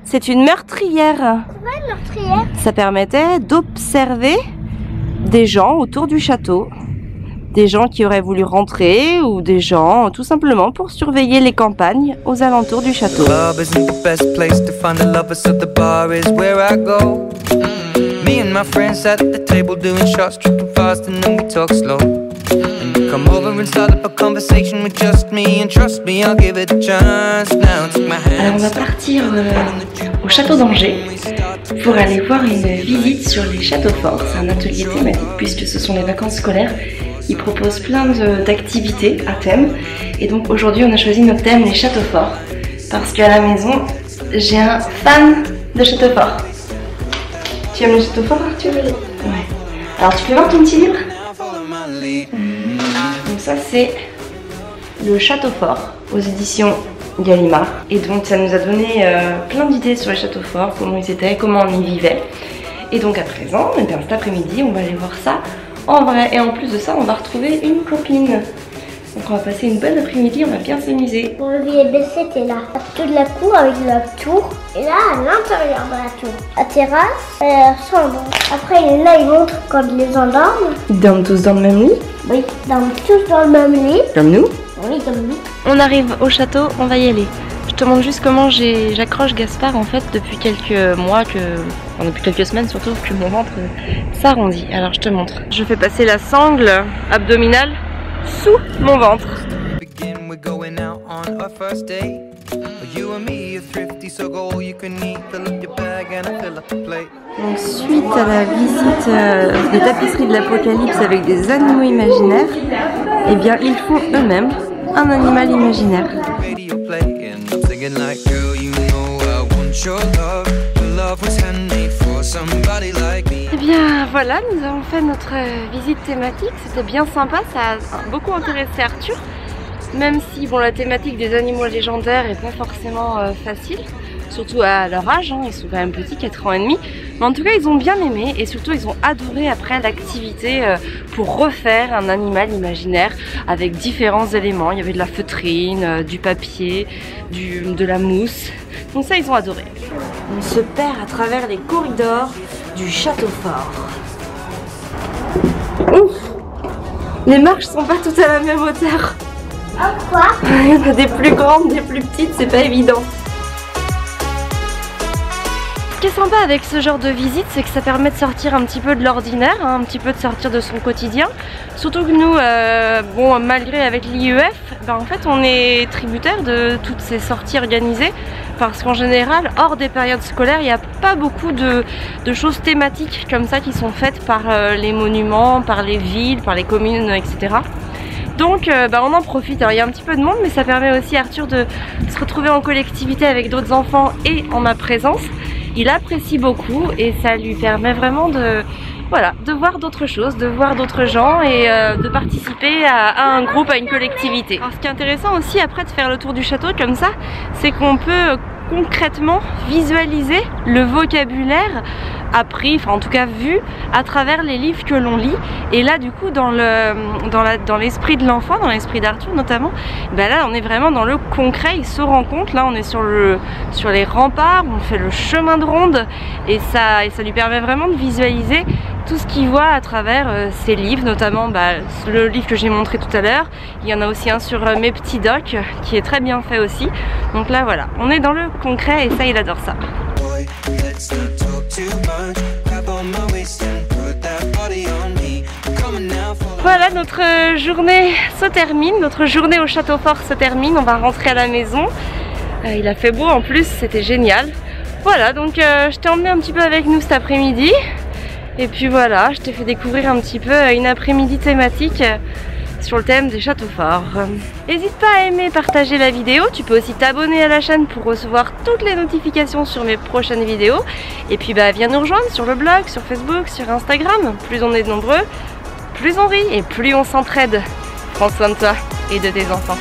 C'est une meurtrière. C'est pas une meurtrière. Ça permettait d'observer des gens autour du château. Des gens qui auraient voulu rentrer ou des gens tout simplement pour surveiller les campagnes aux alentours du château. Alors on va partir au château d'Angers pour aller voir une visite sur les châteaux forts. C'est un atelier thématique puisque ce sont les vacances scolaires. Ils proposent plein d'activités à thème. Et donc aujourd'hui on a choisi notre thème les châteaux forts. Parce qu'à la maison j'ai un fan de châteaux forts. Tu aimes les châteaux forts, Arthur? Ouais. Alors tu peux voir ton petit livre? Donc ça c'est le château fort aux éditions Gallimard. Et donc ça nous a donné plein d'idées sur les châteaux forts, comment ils étaient, comment on y vivait. Et donc à présent, eh bien, cet après-midi on va aller voir ça en vrai. Et en plus de ça on va retrouver une copine. Donc on va passer une bonne après-midi, on va bien s'amuser. Mon levier baissé était là. Toute la cour avec la tour. Et là, à l'intérieur de la tour, la terrasse, la chambre. Après, là, ils montrent quand ils les endorment. Ils dorment tous dans le même lit? Oui, ils dorment tous dans le même lit. Comme nous? Oui, comme nous. On arrive au château, on va y aller. Je te montre juste comment j'accroche Gaspard en fait depuis quelques mois, depuis quelques semaines surtout, que mon ventre s'arrondit. Alors je te montre. Je fais passer la sangle abdominale sous mon ventre. Donc suite à la visite des tapisseries de l'Apocalypse avec des animaux imaginaires, eh bien ils font eux-mêmes un animal imaginaire. Eh bien voilà, nous avons fait notre visite thématique, c'était bien sympa, ça a beaucoup intéressé Arthur, même si bon, la thématique des animaux légendaires est pas forcément facile, surtout à leur âge, hein, ils sont quand même petits, 4 ans et demi, mais en tout cas ils ont bien aimé et surtout ils ont adoré après l'activité pour refaire un animal imaginaire avec différents éléments. Il y avait de la feutrine, du papier, de la mousse, donc ça ils ont adoré. On se perd à travers les corridors du château fort. Ouf! Les marches sont pas toutes à la même hauteur. Ah, quoi? Il y en a des plus grandes, des plus petites, c'est pas évident. Ce qui est sympa avec ce genre de visite, c'est que ça permet de sortir un petit peu de l'ordinaire, hein, un petit peu de sortir de son quotidien. Surtout que nous, bon, malgré avec l'IEF, ben, en fait on est tributaire de toutes ces sorties organisées. Parce qu'en général, hors des périodes scolaires, il n'y a pas beaucoup de choses thématiques comme ça qui sont faites par les monuments, par les villes, par les communes, etc. Donc bah, on en profite. Alors il y a un petit peu de monde, mais ça permet aussi à Arthur de se retrouver en collectivité avec d'autres enfants et en ma présence. Il apprécie beaucoup et ça lui permet vraiment de, voilà, de voir d'autres choses, de voir d'autres gens et de participer à un groupe, à une collectivité. Alors ce qui est intéressant aussi après de faire le tour du château comme ça, c'est qu'on peut concrètement visualiser le vocabulaire appris, enfin en tout cas vu à travers les livres que l'on lit. Et là du coup dans l'esprit de l'enfant, dans l'esprit d'Arthur notamment, ben là on est vraiment dans le concret, il se rend compte, là on est sur les remparts, on fait le chemin de ronde et ça lui permet vraiment de visualiser tout ce qu'il voit à travers ces livres, notamment bah, le livre que j'ai montré tout à l'heure. Il y en a aussi un sur Mes petits docs qui est très bien fait aussi. Donc là voilà, on est dans le concret et ça il adore ça. Voilà, notre journée se termine, notre journée au château fort se termine, on va rentrer à la maison. Il a fait beau en plus, c'était génial. Voilà, donc je t'ai emmené un petit peu avec nous cet après-midi. Et puis voilà, je t'ai fait découvrir un petit peu une après-midi thématique sur le thème des châteaux forts. N'hésite pas à aimer, partager la vidéo. Tu peux aussi t'abonner à la chaîne pour recevoir toutes les notifications sur mes prochaines vidéos. Et puis bah viens nous rejoindre sur le blog, sur Facebook, sur Instagram. Plus on est nombreux, plus on rit et plus on s'entraide. Prends soin de toi et de tes enfants.